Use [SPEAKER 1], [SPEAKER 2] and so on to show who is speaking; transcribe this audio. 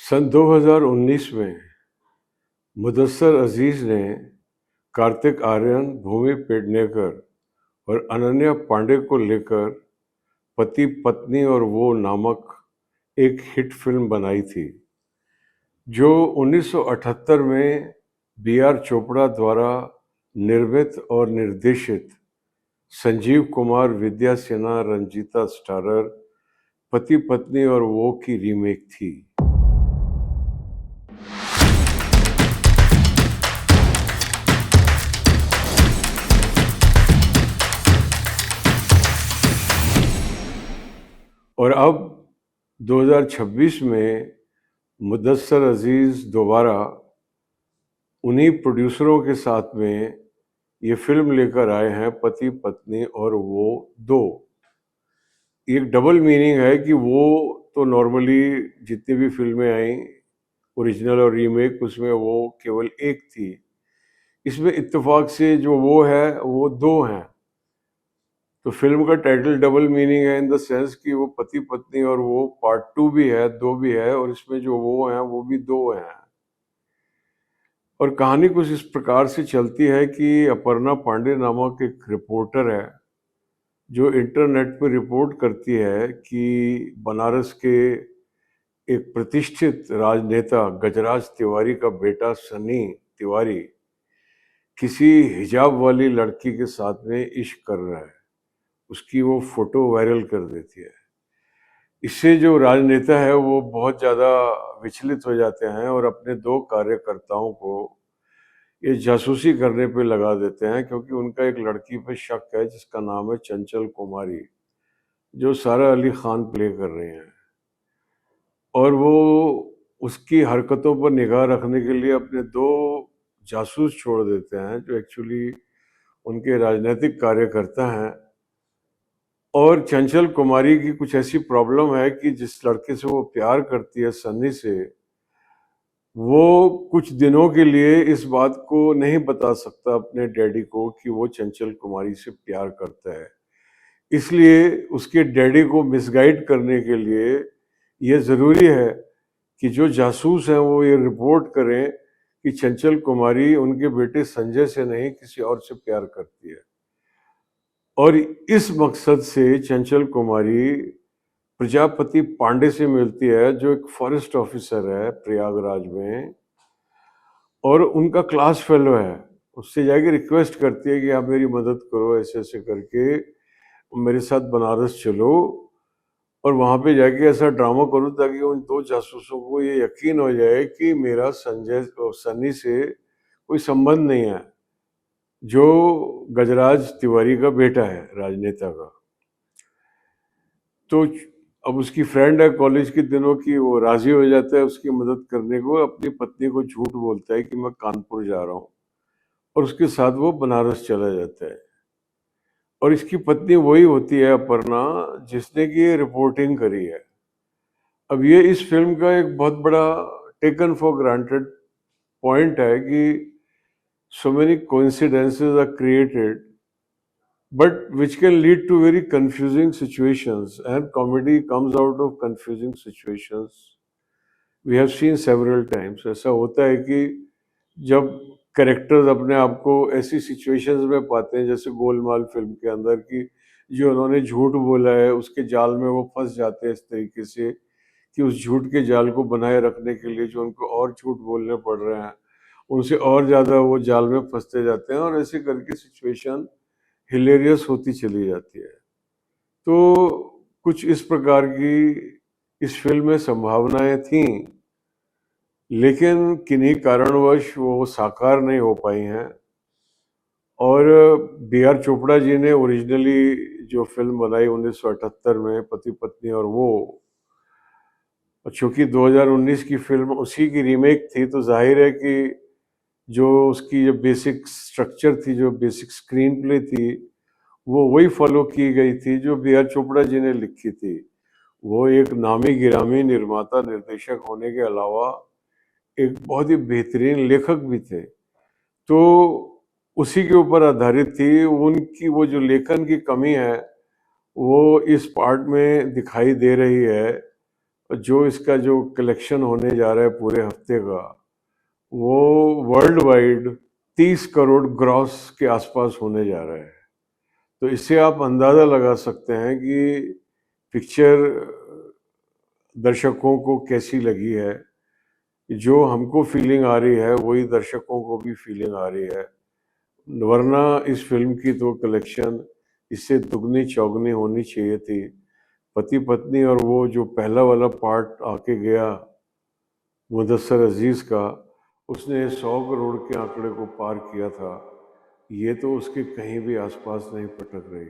[SPEAKER 1] सन 2019 में मुदस्सर अजीज ने कार्तिक आर्यन, भूमि पेडनेकर और अनन्या पांडे को लेकर पति पत्नी और वो नामक एक हिट फिल्म बनाई थी, जो 1978 में बी आर चोपड़ा द्वारा निर्मित और निर्देशित संजीव कुमार, विद्या सिन्हा, रंजीता स्टारर पति पत्नी और वो की रीमेक थी। और अब 2026 में मुदस्सर अजीज दोबारा उन्हीं प्रोड्यूसरों के साथ में ये फिल्म लेकर आए हैं, पति पत्नी और वो दो। एक डबल मीनिंग है कि वो तो नॉर्मली जितनी भी फिल्में आई ओरिजिनल और रीमेक, उसमें वो केवल एक थी। इसमें इत्तेफाक से जो वो है वो दो हैं। तो फिल्म का टाइटल डबल मीनिंग है इन द सेंस कि वो पति पत्नी और वो पार्ट 2 भी है, 2 भी है, और इसमें जो वो हैं वो भी 2 हैं। और कहानी कुछ इस प्रकार से चलती है कि अपर्णा पांडे नामक एक रिपोर्टर है जो इंटरनेट पर रिपोर्ट करती है कि बनारस के एक प्रतिष्ठित राजनेता गजराज तिवारी का बेटा सनी तिवारी किसी हिजाब वाली लड़की के साथ में इश्क कर रहा है। उसकी वो फोटो वायरल कर देती है। इससे जो राजनेता है वो बहुत ज़्यादा विचलित हो जाते हैं और अपने दो कार्यकर्ताओं को ये जासूसी करने पे लगा देते हैं, क्योंकि उनका एक लड़की पे शक है जिसका नाम है चंचल कुमारी, जो सारा अली खान प्ले कर रहे हैं। और वो उसकी हरकतों पर निगाह रखने के लिए अपने दो जासूस छोड़ देते हैं जो एक्चुअली उनके राजनीतिक कार्यकर्ता हैं। और चंचल कुमारी की कुछ ऐसी प्रॉब्लम है कि जिस लड़के से वो प्यार करती है, सन्नी से, वो कुछ दिनों के लिए इस बात को नहीं बता सकता अपने डैडी को कि वो चंचल कुमारी से प्यार करता है। इसलिए उसके डैडी को मिसगाइड करने के लिए ये ज़रूरी है कि जो जासूस हैं वो ये रिपोर्ट करें कि चंचल कुमारी उनके बेटे संजय से नहीं किसी और से प्यार करती है। और इस मकसद से चंचल कुमारी प्रजापति पांडे से मिलती है, जो एक फॉरेस्ट ऑफिसर है प्रयागराज में और उनका क्लास फेलो है। उससे जाके रिक्वेस्ट करती है कि आप मेरी मदद करो, ऐसे ऐसे करके मेरे साथ बनारस चलो और वहाँ पे जाके ऐसा ड्रामा करो ताकि उन दो जासूसों को ये यकीन हो जाए कि मेरा संजय और सनी से कोई संबंध नहीं है, जो गजराज तिवारी का बेटा है, राजनेता का। तो अब उसकी फ्रेंड है कॉलेज के दिनों की, वो राजी हो जाता है उसकी मदद करने को। अपनी पत्नी को झूठ बोलता है कि मैं कानपुर जा रहा हूँ और उसके साथ वो बनारस चला जाता है। और इसकी पत्नी वही होती है अपर्णा, जिसने की ये रिपोर्टिंग करी है। अब ये इस फिल्म का एक बहुत बड़ा टेकन फॉर ग्रांटेड पॉइंट है कि so many coincidences are created but which can lead to very confusing situations, and comedy comes out of confusing situations. We have seen several times ऐसा होता है कि जब कैरेक्टर्स अपने आप को ऐसी सिचुएशंस में पाते हैं, जैसे गोलमाल फिल्म के अंदर, कि जो उन्होंने झूठ बोला है उसके जाल में वो फंस जाते हैं इस तरीके से कि उस झूठ के जाल को बनाए रखने के लिए जो उनको और झूठ बोलने पड़ रहे हैं, उनसे और ज़्यादा वो जाल में फंसते जाते हैं और ऐसे करके सिचुएशन हिलेरियस होती चली जाती है। तो कुछ इस प्रकार की इस फिल्म में संभावनाएं थीं, लेकिन किन्हीं कारणवश वो साकार नहीं हो पाई हैं। और बी आर चोपड़ा जी ने ओरिजिनली जो फिल्म बनाई 1978 में, पति पत्नी और वो, चूंकि 2019 की फिल्म उसी की रीमेक थी, तो जाहिर है कि जो उसकी जो बेसिक स्ट्रक्चर थी, जो बेसिक स्क्रीन प्ले थी, वो वही फॉलो की गई थी जो बी आर चोपड़ा जी ने लिखी थी। वो एक नामी गिरामी निर्माता निर्देशक होने के अलावा एक बहुत ही बेहतरीन लेखक भी थे। तो उसी के ऊपर आधारित थी। उनकी वो जो लेखन की कमी है वो इस पार्ट में दिखाई दे रही है। जो इसका जो कलेक्शन होने जा रहा है पूरे हफ्ते का, वो वर्ल्ड वाइड 30 करोड़ ग्रॉस के आसपास होने जा रहा है। तो इससे आप अंदाज़ा लगा सकते हैं कि पिक्चर दर्शकों को कैसी लगी है। जो हमको फीलिंग आ रही है वही दर्शकों को भी फीलिंग आ रही है, वरना इस फिल्म की तो कलेक्शन इससे दुगनी चौगनी होनी चाहिए थी। पति पत्नी और वो जो पहला वाला पार्ट आके गया मुदस्सर अजीज़ का, उसने 100 करोड़ के आंकड़े को पार किया था। ये तो उसके कहीं भी आसपास नहीं पटक रही।